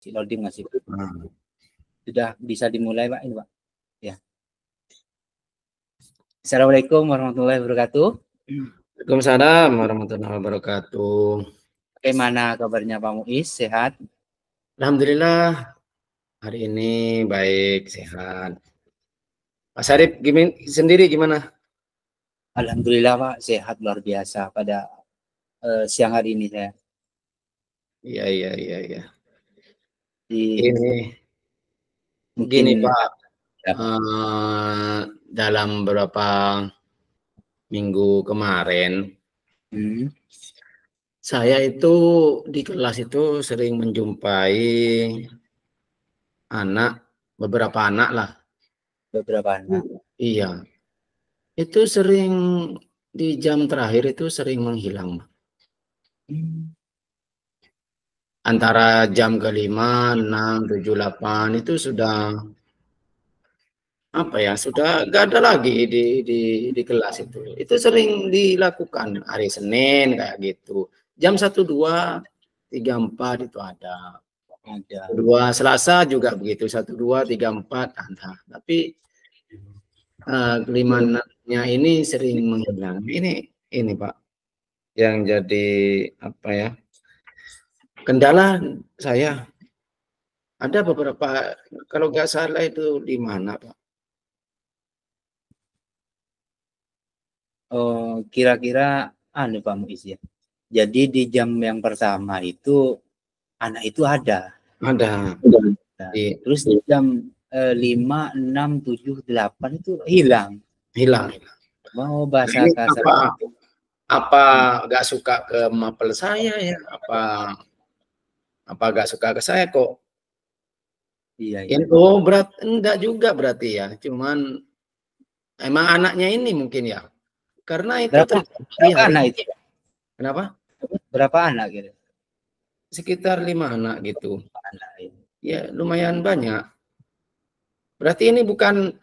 Loading masih. Nah. Sudah bisa dimulai Pak ini Pak. Ya. Assalamualaikum warahmatullahi wabarakatuh. Waalaikumsalam warahmatullahi wabarakatuh. Bagaimana kabarnya Pak Muiz? Sehat? Alhamdulillah hari ini baik, sehat. Pak Sarip sendiri gimana? Alhamdulillah Pak, sehat luar biasa pada siang hari ini saya. Iya. Di, Ini mungkin gini Pak, ya, dalam beberapa minggu kemarin, saya itu di kelas itu sering menjumpai beberapa anak lah. beberapa anak. Iya, itu sering di jam terakhir itu sering menghilang. Antara jam ke-5, 6, 7, 8 itu sudah sudah gak ada lagi di kelas itu. Itu sering dilakukan hari Senin kayak gitu. Jam 1, 2, 3, 4 itu ada. Ada. 2 Selasa juga begitu, 1, 2, 3, 4 ada. Tapi ke-5-nya ini sering menghilang. Ini Pak yang jadi kendala saya. Ada beberapa, kalau nggak salah itu di mana Pak? Kira-kira Pak Muiz ya. Jadi di jam yang pertama itu anak itu ada. Ada. Nah, terus di jam 5, 6, 7, 8 itu hilang. Hilang. Mau bahasa Ini kasar. apa nggak suka ke mapel saya ya? Apa nggak suka ke saya kok? Iya. Enggak juga berarti ya. Cuman emang anaknya ini mungkin ya. Karena itu berapa anak itu? Kenapa? Berapa anak gitu? Sekitar 5 anak gitu. Anak ini. Ya lumayan banyak. Berarti ini bukan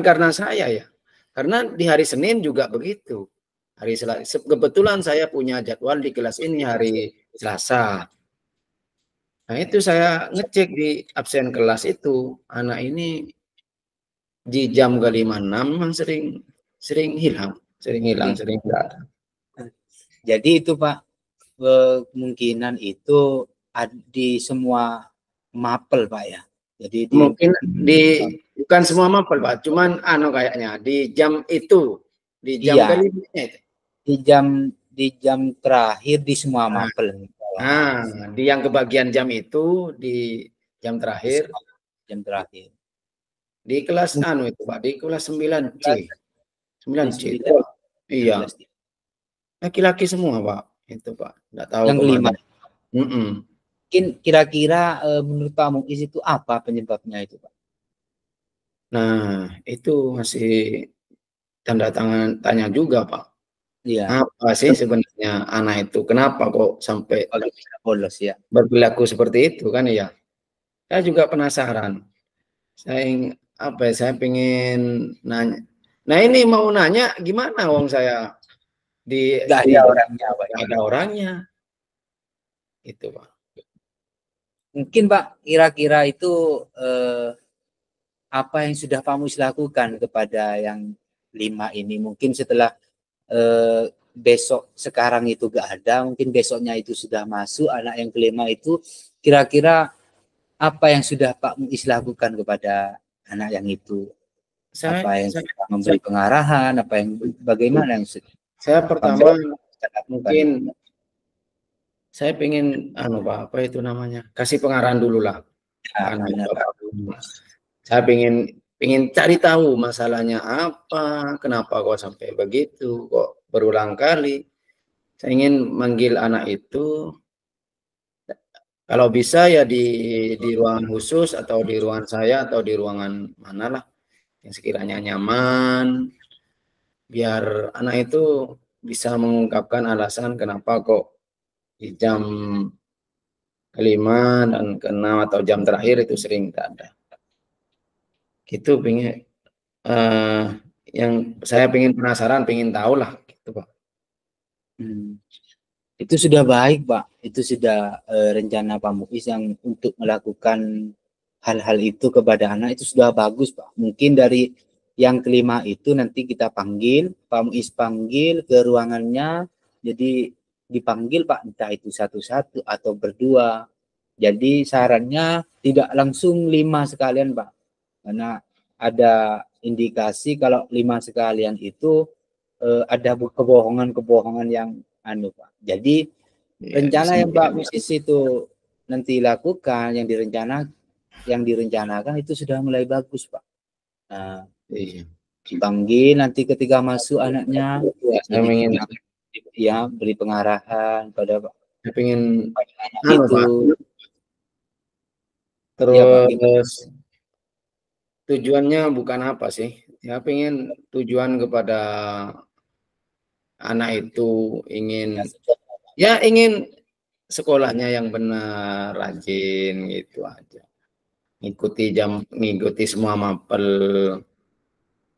karena saya ya. Karena di hari Senin juga begitu. Hari Selasa, kebetulan saya punya jadwal di kelas ini hari Selasa. Nah itu saya ngecek di absen kelas itu, anak ini di jam ke-5, 6 memang sering hilang, sering enggak ada. Jadi itu Pak, kemungkinan itu di semua mapel Pak ya. Jadi mungkin bukan semua mapel Pak, cuman kayaknya di jam itu, di jam ke-5 itu. Di jam terakhir di semua mapel. Di yang kebagian jam itu di jam terakhir. Jam terakhir. Di kelas itu Pak, di kelas 9C. 9C. Iya. Laki-laki semua Pak, itu Pak. Enggak tahu yang kelima. Mungkin kira-kira menurut Pak Muiz itu apa penyebabnya itu Pak? Nah, itu masih tanya juga Pak. Iya. Apa sih sebenarnya anak itu? Kenapa kok sampai bolos ya? Berperilaku seperti itu kan ya? Saya juga penasaran. Saya pengen nanya. Nah ini mau nanya gimana wong saya nggak ada orangnya. Itu Pak. Mungkin Pak kira-kira itu apa yang sudah Pak Muiz lakukan kepada yang 5 ini? Mungkin setelah besok sekarang itu gak ada, mungkin besoknya itu sudah masuk anak yang ke-5 itu, kira-kira apa yang sudah Pak Muiz lakukan kepada anak yang itu? Apa yang sudah memberi pengarahan, bagaimana yang saya pertama mungkin saya pengen Pak, apa itu namanya? Kasih pengarahan dulu lah. Saya pengen cari tahu masalahnya apa, kenapa kok sampai begitu, kok berulang kali. Saya ingin manggil anak itu, kalau bisa ya di ruangan khusus atau di ruangan saya atau di ruangan mana lah yang sekiranya nyaman, biar anak itu bisa mengungkapkan alasan kenapa kok di jam ke-5 dan ke-6 atau jam terakhir itu sering tidak ada. Gitu yang saya pengen penasaran, pengen tahu lah gitu Pak. Itu sudah baik, Pak. Itu sudah rencana Pak Muiz yang untuk melakukan hal-hal itu kepada anak itu sudah bagus, Pak. Mungkin dari yang kelima itu nanti kita panggil, Pak Muiz panggil ke ruangannya, jadi dipanggil Pak, entah itu satu-satu atau berdua. Jadi sarannya tidak langsung 5 sekalian, Pak. Karena ada indikasi kalau 5 sekalian itu ada kebohongan-kebohongan yang anu Pak. Jadi Ya, rencana yang Pak Musis itu nanti lakukan yang direncanakan itu sudah mulai bagus Pak. Nah, iya. dipanggil nanti ketika masuk anaknya, Saya jadi ingin, ya beri pengarahan pada Pak. saya ingin Anak anu itu, Pak. ya Pak. Terus tujuannya bukan apa sih? Ya pengen tujuan kepada anak itu ingin sekolahnya yang benar, rajin gitu aja. Ngikuti semua mapel.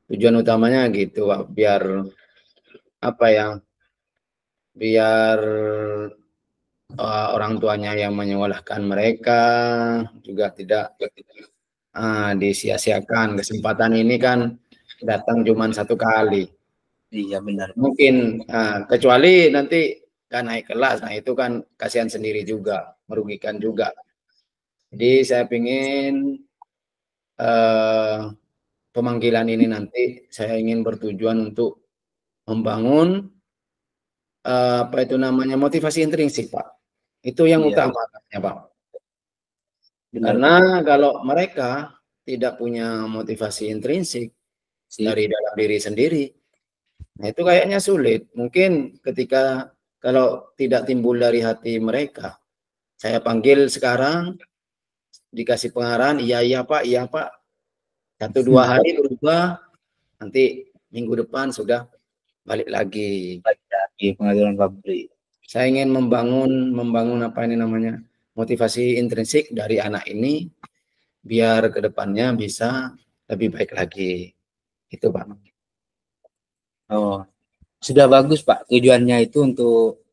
Tujuan utamanya gitu, Pak. Biar apa ya? Biar orang tuanya yang menyekolahkan mereka juga tidak disia-siakan. Kesempatan ini kan datang cuma satu kali. Iya benar. Mungkin kecuali nanti kan naik kelas, nah itu kan kasihan sendiri juga, merugikan juga. Jadi saya ingin pemanggilan ini nanti saya ingin bertujuan untuk membangun apa itu namanya motivasi intrinsik, Pak. Itu yang Iya, utama, Pak. benar Karena Pak. kalau mereka tidak punya motivasi intrinsik dari dalam diri sendiri, nah itu kayaknya sulit. Mungkin ketika kalau tidak timbul dari hati mereka, saya panggil sekarang, dikasih pengarahan, iya Pak, 1-2 hari berubah, nanti minggu depan sudah balik lagi. Lagi pengadilan pabrik. Saya ingin membangun apa ini namanya motivasi intrinsik dari anak ini, biar kedepannya bisa lebih baik lagi. Itu Pak. Oh, sudah bagus Pak. Tujuannya itu untuk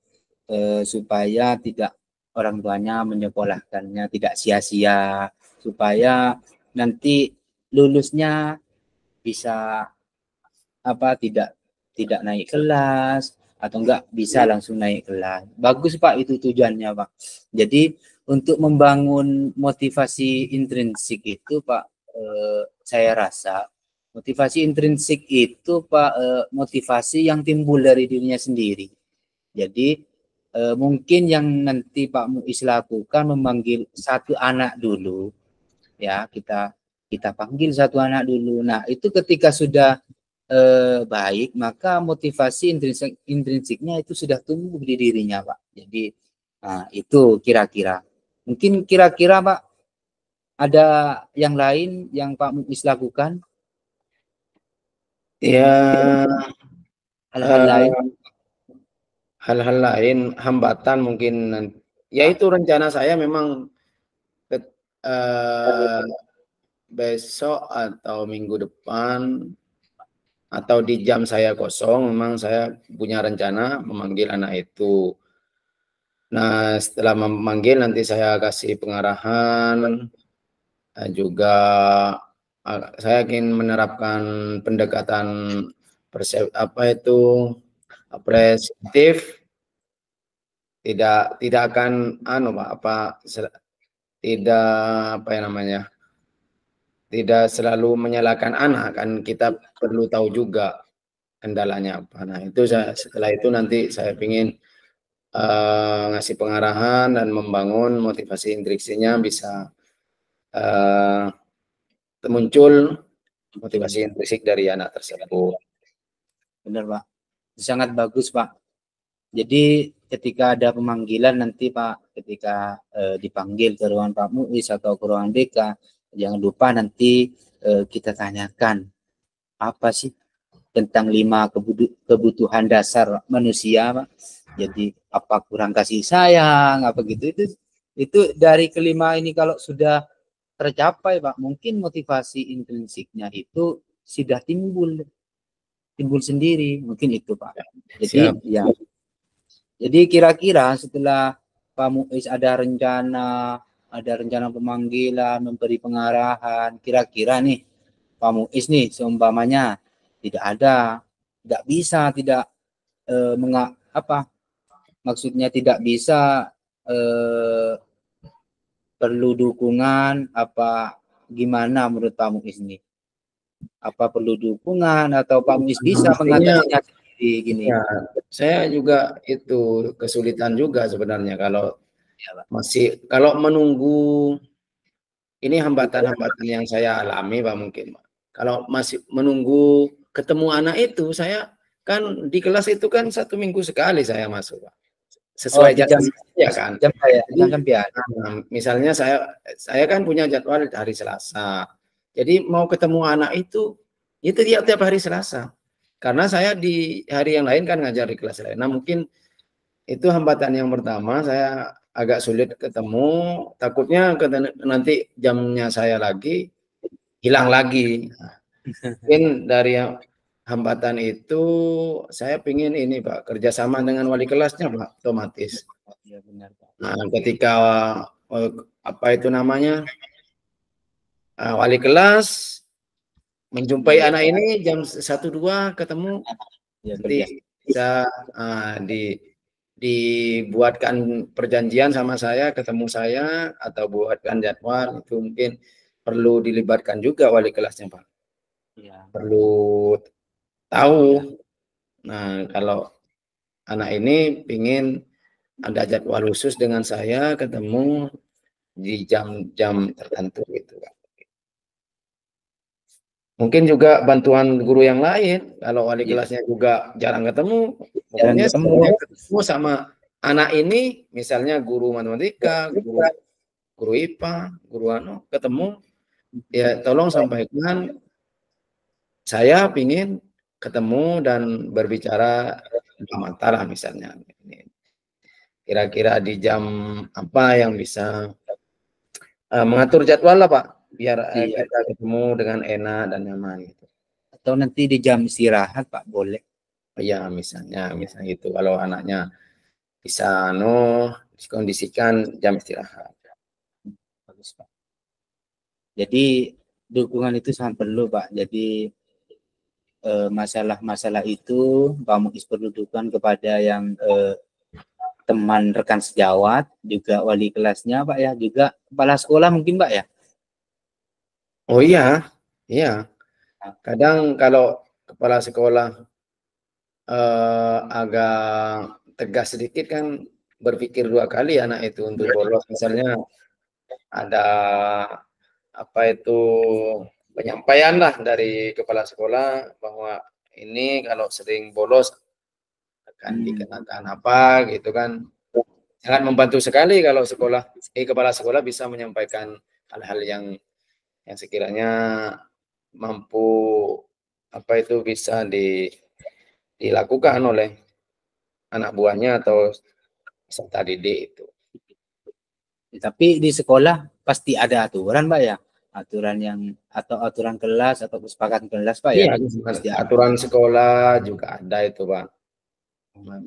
supaya tidak orang tuanya menyekolahkannya tidak sia-sia, supaya nanti lulusnya bisa apa tidak naik kelas atau enggak bisa langsung naik kelas. Bagus Pak itu tujuannya Pak. Jadi untuk membangun motivasi intrinsik itu Pak, saya rasa motivasi intrinsik itu Pak, motivasi yang timbul dari dirinya sendiri. Jadi mungkin yang nanti Pak Muiz lakukan memanggil satu anak dulu, ya kita panggil satu anak dulu. Nah itu ketika sudah baik, maka motivasi intrinsiknya itu sudah tumbuh di dirinya Pak. Jadi nah, itu kira-kira. Mungkin kira-kira Pak ada yang lain yang Pak Muiz lakukan, Ya, hal-hal lain. hal-hal lain hambatan mungkin yaitu rencana saya memang eh, besok atau minggu depan atau di jam saya kosong memang saya punya rencana memanggil anak itu. Nah, setelah memanggil nanti saya kasih pengarahan, juga saya ingin menerapkan pendekatan apa itu apresiatif, tidak akan tidak apa ya namanya, tidak selalu menyalahkan anak, kan kita perlu tahu juga kendalanya apa. Nah itu setelah itu nanti saya ingin ngasih pengarahan dan membangun motivasi intriksinya bisa muncul motivasi intrinsik dari anak tersebut. Benar Pak, sangat bagus Pak. Jadi ketika ada pemanggilan nanti Pak, ketika dipanggil ke ruangan Pak Muiz atau ke ruangan BK, jangan lupa nanti kita tanyakan apa sih tentang 5 kebutuhan dasar manusia Pak. Jadi apa kurang kasih sayang, apa gitu, itu dari kelima ini kalau sudah tercapai Pak, mungkin motivasi intrinsiknya itu sudah timbul sendiri, mungkin itu Pak. Jadi Siap. ya Jadi kira-kira setelah Pak Muiz ada rencana pemanggilan, memberi pengarahan, kira-kira nih Pak Muiz nih seumpamanya tidak bisa, tidak apa maksudnya tidak bisa perlu dukungan apa gimana menurut Pak Muiz nih? Apa perlu dukungan atau Pak Muiz bisa mengatasinya sendiri gini? Ya, saya juga itu kesulitan juga sebenarnya kalau Ya, Pak. kalau menunggu, ini hambatan-hambatan yang saya alami Pak mungkin. Kalau masih menunggu ketemu anak itu, saya kan di kelas itu kan 1 minggu sekali saya masuk Pak. Oh, Sesuai di jadwal ya kan. Jadi jam sampai misalnya saya kan punya jadwal hari Selasa. Jadi mau ketemu anak itu tiap hari Selasa. Karena saya di hari yang lain kan ngajar di kelas lain. Nah mungkin itu hambatan yang pertama, saya agak sulit ketemu, takutnya nanti jamnya saya lagi hilang lagi. Mungkin dari hambatan itu saya pingin ini Pak, kerjasama dengan wali kelasnya Pak, otomatis. Ya, benar, Pak. Nah ketika apa itu namanya wali kelas menjumpai anak ini jam 1-2 ketemu, Ya, nanti bisa dibuatkan perjanjian sama saya, ketemu saya, atau buatkan jadwal, itu mungkin perlu dilibatkan juga wali kelasnya Pak. Ya. Perlu tahu. Nah kalau anak ini ingin ada jadwal khusus dengan saya, ketemu di jam-jam tertentu gitu Pak. Mungkin juga bantuan guru yang lain, kalau wali kelasnya juga jarang ketemu, pokoknya ketemu sama anak ini, misalnya guru matematika, guru IPA, guru ketemu, ya tolong sampaikan saya ingin ketemu dan berbicara mata lah misalnya. Kira-kira di jam apa yang bisa mengatur jadwal lah Pak, biar kita ketemu dengan enak dan nyaman gitu. Atau nanti di jam istirahat Pak boleh. Ya misalnya itu kalau anaknya bisa dikondisikan jam istirahat. Bagus Pak. Jadi dukungan itu sangat perlu Pak. Jadi masalah-masalah itu Pak Muiz perlu dukungan kepada yang teman rekan sejawat, juga wali kelasnya Pak ya, juga kepala sekolah mungkin Pak ya. Oh iya, iya. Kadang kalau kepala sekolah agak tegas sedikit kan, berpikir 2 kali anak itu untuk bolos. Misalnya ada apa itu penyampaian lah dari kepala sekolah bahwa ini kalau sering bolos akan dikenakan apa gitu kan. Sangat membantu sekali kalau kepala sekolah bisa menyampaikan hal-hal yang sekiranya mampu apa itu bisa dilakukan oleh anak buahnya atau peserta didik itu. Tapi di sekolah pasti ada aturan Pak ya, aturan kelas atau kesepakatan kelas Pak ya. Pasti aturan sekolah juga ada itu Pak,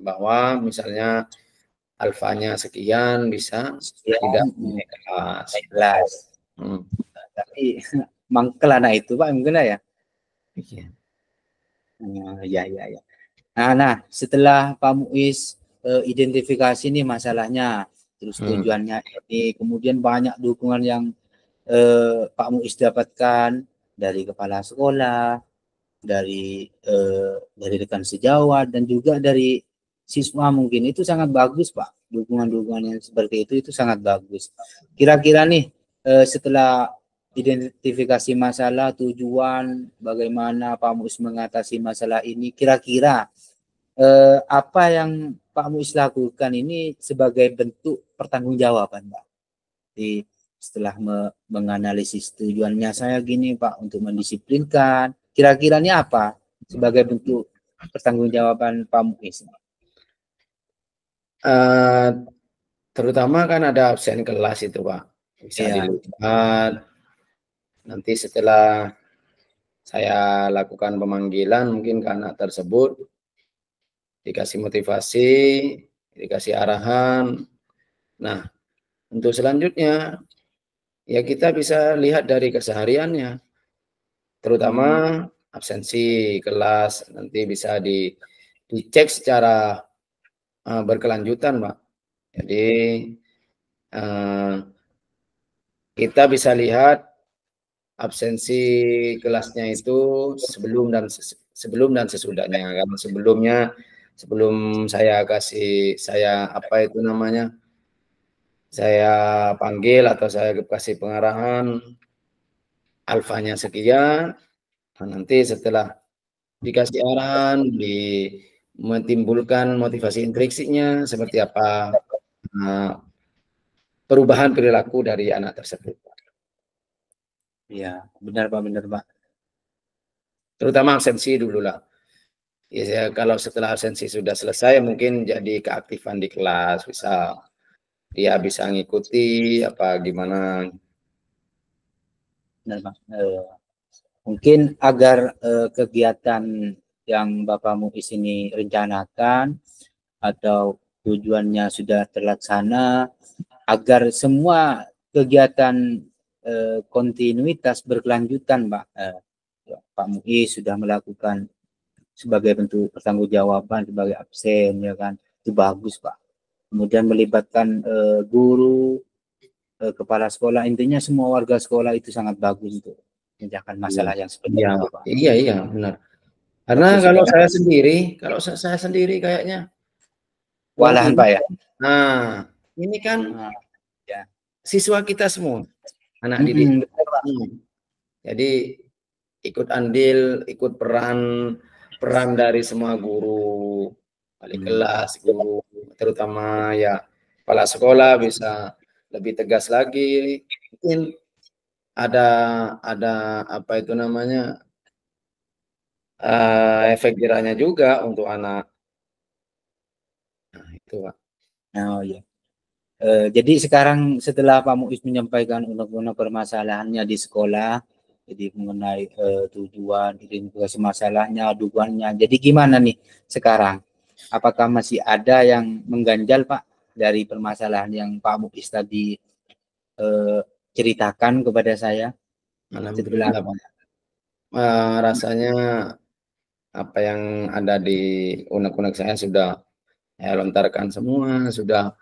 bahwa misalnya alfanya sekian bisa tidak naik kelas. Tapi mangkel anak itu Pak mungkin ya. Ya. Nah, setelah Pak Muiz identifikasi nih masalahnya, terus tujuannya ini, kemudian banyak dukungan yang Pak Muiz dapatkan dari kepala sekolah, dari rekan sejawat, dan juga dari siswa mungkin. Itu sangat bagus Pak, dukungan-dukungan yang seperti itu sangat bagus. Kira-kira nih setelah identifikasi masalah, tujuan, bagaimana Pak Muiz mengatasi masalah ini, kira-kira apa yang Pak Muiz lakukan ini sebagai bentuk pertanggungjawaban Pak? Setelah menganalisis tujuannya saya gini Pak, untuk mendisiplinkan, kira-kira ini apa sebagai bentuk pertanggungjawaban Pak Muiz? Terutama kan ada absen kelas itu Pak, bisa dilihat. Nanti setelah saya lakukan pemanggilan mungkin ke anak tersebut, dikasih motivasi, dikasih arahan. Nah, untuk selanjutnya ya kita bisa lihat dari kesehariannya, terutama absensi kelas nanti bisa dicek secara berkelanjutan, Pak. Jadi kita bisa lihat absensi kelasnya itu sebelum dan sesudahnya. Karena sebelum saya apa itu namanya, saya panggil atau saya kasih pengarahan alfanya sekian, nah nanti setelah dikasih arahan, menimbulkan motivasi intrinsiknya seperti apa perubahan perilaku dari anak tersebut. Ya, benar Pak, benar Pak. Terutama absensi dulu lah. Ya, kalau setelah absensi sudah selesai, mungkin jadi keaktifan di kelas, bisa dia bisa ngikuti apa gimana. Benar Pak. Mungkin agar kegiatan yang Bapak Muiz ini rencanakan atau tujuannya sudah terlaksana, agar semua kegiatan kontinuitas berkelanjutan, Pak. Pak Muiz sudah melakukan sebagai bentuk pertanggungjawaban sebagai absen, ya kan, itu bagus Pak. Kemudian melibatkan guru, kepala sekolah, intinya semua warga sekolah itu sangat bagus untuk memecahkan masalah yang seperti itu Pak. Iya benar. Karena kalau saya sendiri kayaknya walahan Pak ya. Nah, ini kan ya. Siswa kita semua, anak didik. Jadi ikut andil, ikut peran dari semua guru, wali kelas, guru, terutama ya kepala sekolah bisa lebih tegas lagi. Mungkin ada apa itu namanya efek jerahnya juga untuk anak. Nah itu Pak. Oh ya. Jadi sekarang setelah Pak Muiz menyampaikan unek-unek permasalahannya di sekolah, jadi mengenai tujuan, identifikasi masalahnya, dugaannya. Jadi gimana nih sekarang? Apakah masih ada yang mengganjal Pak dari permasalahan yang Pak Muiz tadi ceritakan kepada saya? Alhamdulillah Pak. Rasanya apa yang ada di unek-unek saya sudah saya lontarkan semua, sudah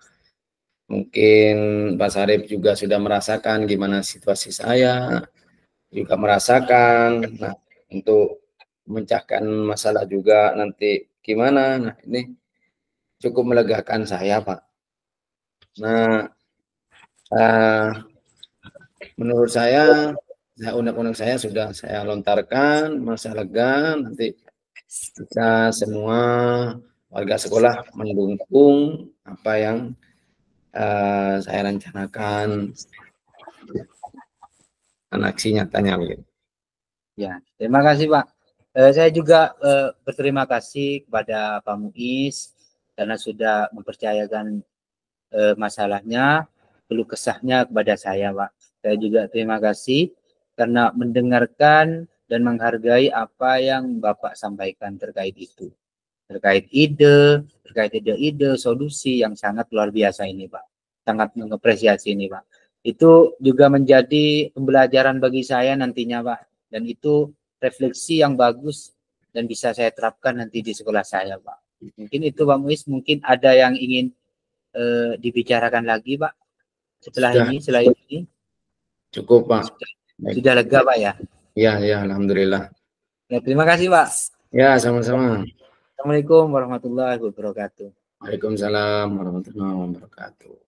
mungkin Pak Sarip juga sudah merasakan gimana situasi saya, juga merasakan. Nah, untuk memecahkan masalah juga nanti gimana. Nah, ini cukup melegakan saya, Pak. Nah, menurut saya, unek-unek saya sudah saya lontarkan, masa lega, nanti kita semua warga sekolah mendukung apa yang saya rencanakan aksi nyatanya begitu. Ya, terima kasih Pak. Saya juga berterima kasih kepada Pak Muiz karena sudah mempercayakan masalahnya, keluh kesahnya kepada saya Pak. Saya juga terima kasih karena mendengarkan dan menghargai apa yang Bapak sampaikan terkait itu. Terkait ide-ide, solusi yang sangat luar biasa ini Pak. Sangat mengapresiasi ini Pak. Itu juga menjadi pembelajaran bagi saya nantinya Pak. Dan itu refleksi yang bagus dan bisa saya terapkan nanti di sekolah saya Pak. Mungkin itu Pak Muiz, mungkin ada yang ingin dibicarakan lagi Pak setelah ini. Cukup Pak. Sudah lega Pak ya? Ya, alhamdulillah. Ya, terima kasih Pak. Ya, sama-sama. Assalamualaikum warahmatullahi wabarakatuh. Waalaikumsalam warahmatullahi wabarakatuh.